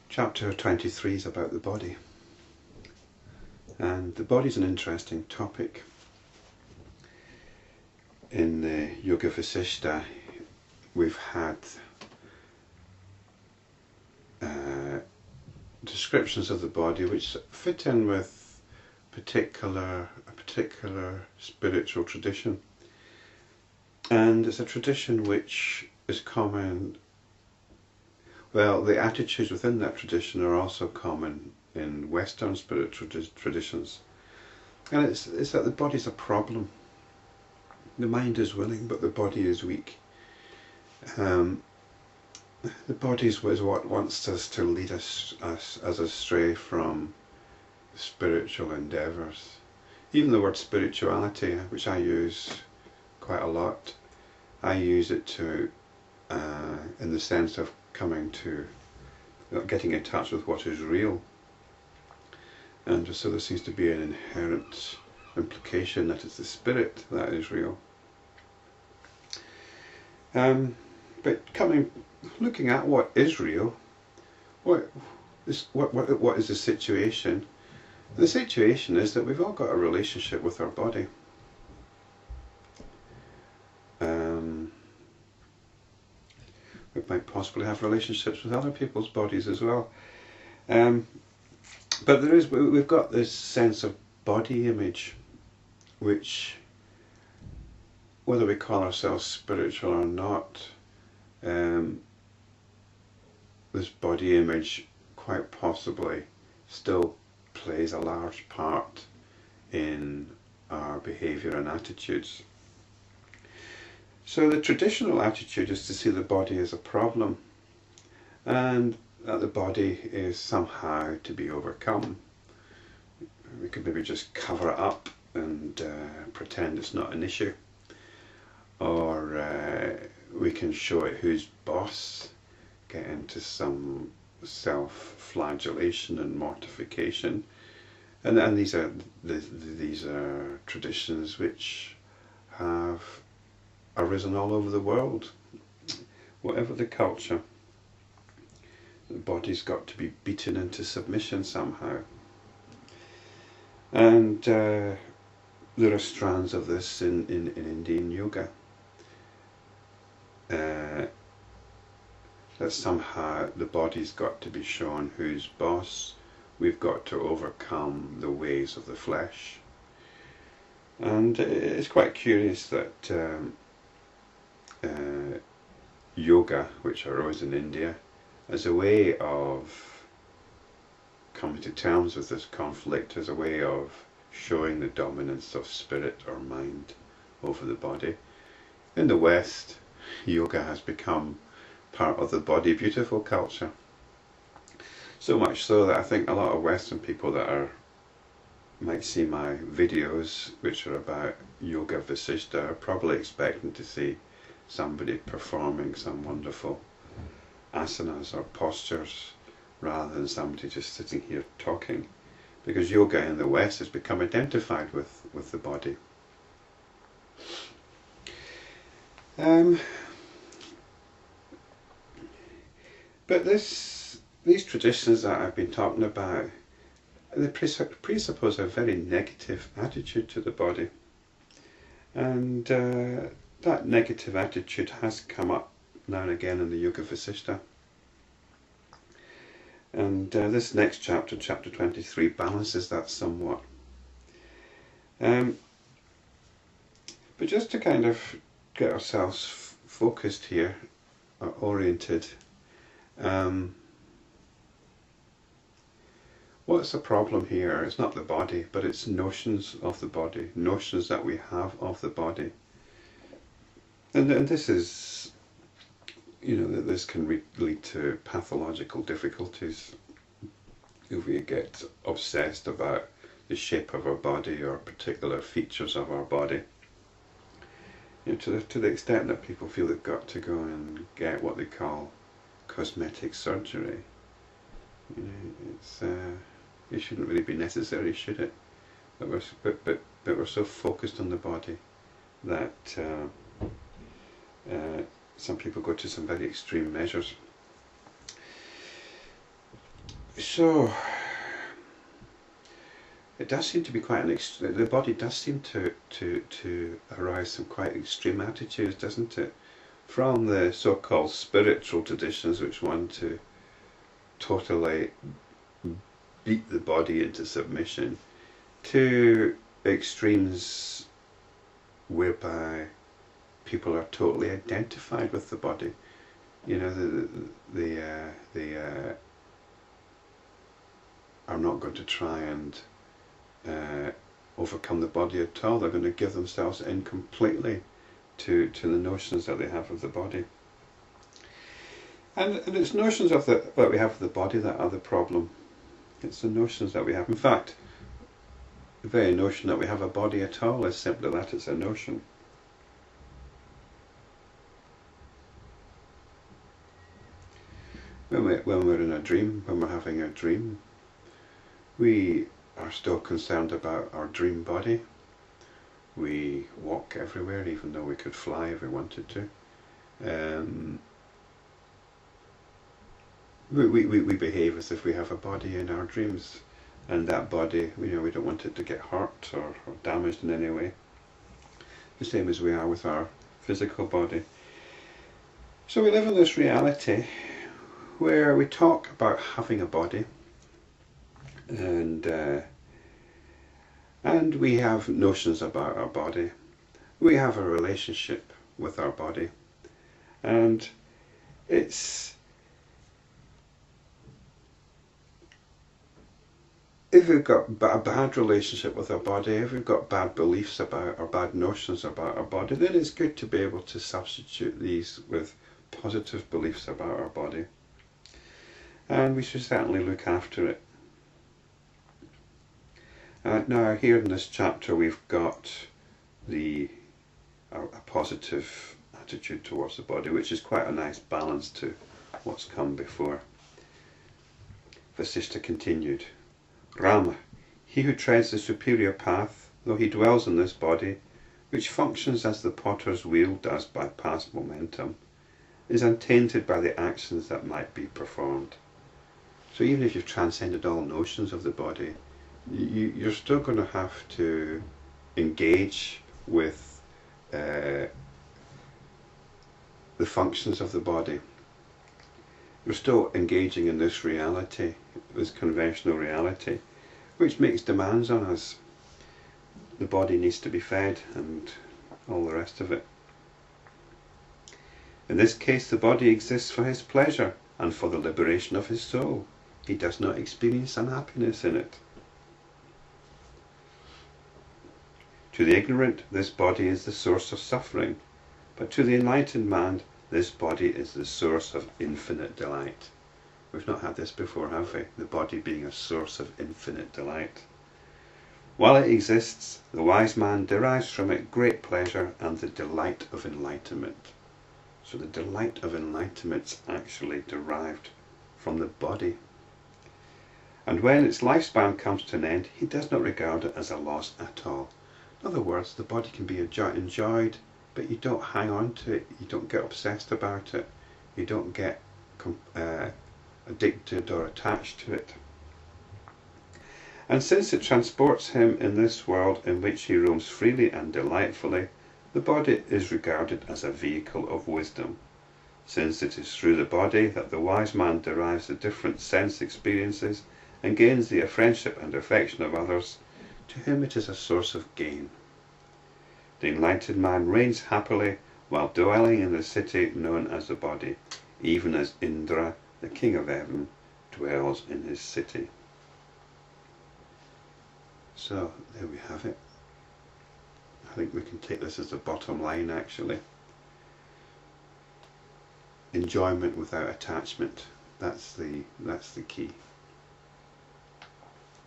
Chapter 23 is about the body, and the body is an interesting topic. In the Yoga Vasistha we've had descriptions of the body which fit in with a particular spiritual tradition, and it's a tradition which is common. Well, the attitudes within that tradition are also common in Western spiritual traditions, and it's that the body's a problem. The mind is willing, but the body is weak. The body is what wants us to lead us astray from spiritual endeavours. Even the word spirituality, which I use quite a lot, I use it to in the sense of coming to getting in touch with what is real, and so there seems to be an inherent implication that it's the spirit that is real. But looking at what is real, what is the situation? The situation is that we've all got a relationship with our body. We might possibly have relationships with other people's bodies as well. But we've got this sense of body image, which, whether we call ourselves spiritual or not, this body image quite possibly still plays a large part in our behaviour and attitudes. So the traditional attitude is to see the body as a problem, and that the body is somehow to be overcome. We could maybe just cover it up and pretend it's not an issue, or we can show it who's boss, get into some self-flagellation and mortification, and these are traditions which have arisen all over the world. Whatever the culture, the body's got to be beaten into submission somehow. And there are strands of this in Indian yoga. That somehow the body's got to be shown who's boss. We've got to overcome the ways of the flesh. And it's quite curious that yoga, which arose in India, as a way of coming to terms with this conflict, as a way of showing the dominance of spirit or mind over the body. In the West, yoga has become part of the body beautiful culture. So much so that I think a lot of Western people that might see my videos, which are about Yoga Vasistha, are probably expecting to see somebody performing some wonderful asanas or postures, rather than somebody just sitting here talking, because yoga in the West has become identified with the body. But these traditions that I've been talking about, they presuppose a very negative attitude to the body, and that negative attitude has come up now and again in the Yoga Vasistha. And this next chapter, chapter 23, balances that somewhat. But just to kind of get ourselves focused here, or oriented, what's the problem here? It's not the body, but it's notions of the body, notions that we have of the body. And this is, that this can lead to pathological difficulties if we get obsessed about the shape of our body or particular features of our body. To the extent that people feel they've got to go and get what they call cosmetic surgery. It shouldn't really be necessary, should it? But we're so focused on the body that some people go to some very extreme measures. So it does seem to be quite the body does seem to arise some quite extreme attitudes, doesn't it? From the so-called spiritual traditions which want to totally beat the body into submission, to extremes whereby people are totally identified with the body. You know, they are not going to try and overcome the body at all. They're going to give themselves in completely to the notions that they have of the body. And it's notions of that we have of the body that are the problem. It's the notions that we have. In fact, the very notion that we have a body at all is simply that, it's a notion. When we're in a dream, when we're having a dream, we are still concerned about our dream body. We walk everywhere, even though we could fly if we wanted to. We behave as if we have a body in our dreams, and that body, we don't want it to get hurt or damaged in any way. The same as we are with our physical body. So we live in this reality where we talk about having a body, and we have notions about our body. We have a relationship with our body, and it's, if we've got a bad relationship with our body, if we've got bad beliefs about or bad notions about our body, then it's good to be able to substitute these with positive beliefs about our body. And we should certainly look after it. Now here in this chapter we've got a positive attitude towards the body, which is quite a nice balance to what's come before. Vasistha continued, Rama, he who treads the superior path, though he dwells in this body, which functions as the potter's wheel does by past momentum, is untainted by the actions that might be performed. So even if you've transcended all notions of the body, you're still going to have to engage with the functions of the body. You're still engaging in this reality, this conventional reality, which makes demands on us. The body needs to be fed and all the rest of it. In this case, the body exists for his pleasure and for the liberation of his soul. He does not experience unhappiness in it. To the ignorant, this body is the source of suffering, but to the enlightened man, this body is the source of infinite delight. We've not had this before, have we? The body being a source of infinite delight. While it exists, the wise man derives from it great pleasure and the delight of enlightenment. So the delight of enlightenment is actually derived from the body. And when its lifespan comes to an end, he does not regard it as a loss at all. In other words, the body can be enjoyed, but you don't hang on to it, you don't get obsessed about it, you don't get addicted or attached to it. And since it transports him in this world in which he roams freely and delightfully, the body is regarded as a vehicle of wisdom. Since it is through the body that the wise man derives the different sense experiences and gains the friendship and affection of others, to whom it is a source of gain. The enlightened man reigns happily while dwelling in the city known as the body, even as Indra, the king of heaven, dwells in his city. So there we have it. I think we can take this as the bottom line, actually. Enjoyment without attachment. That's the key.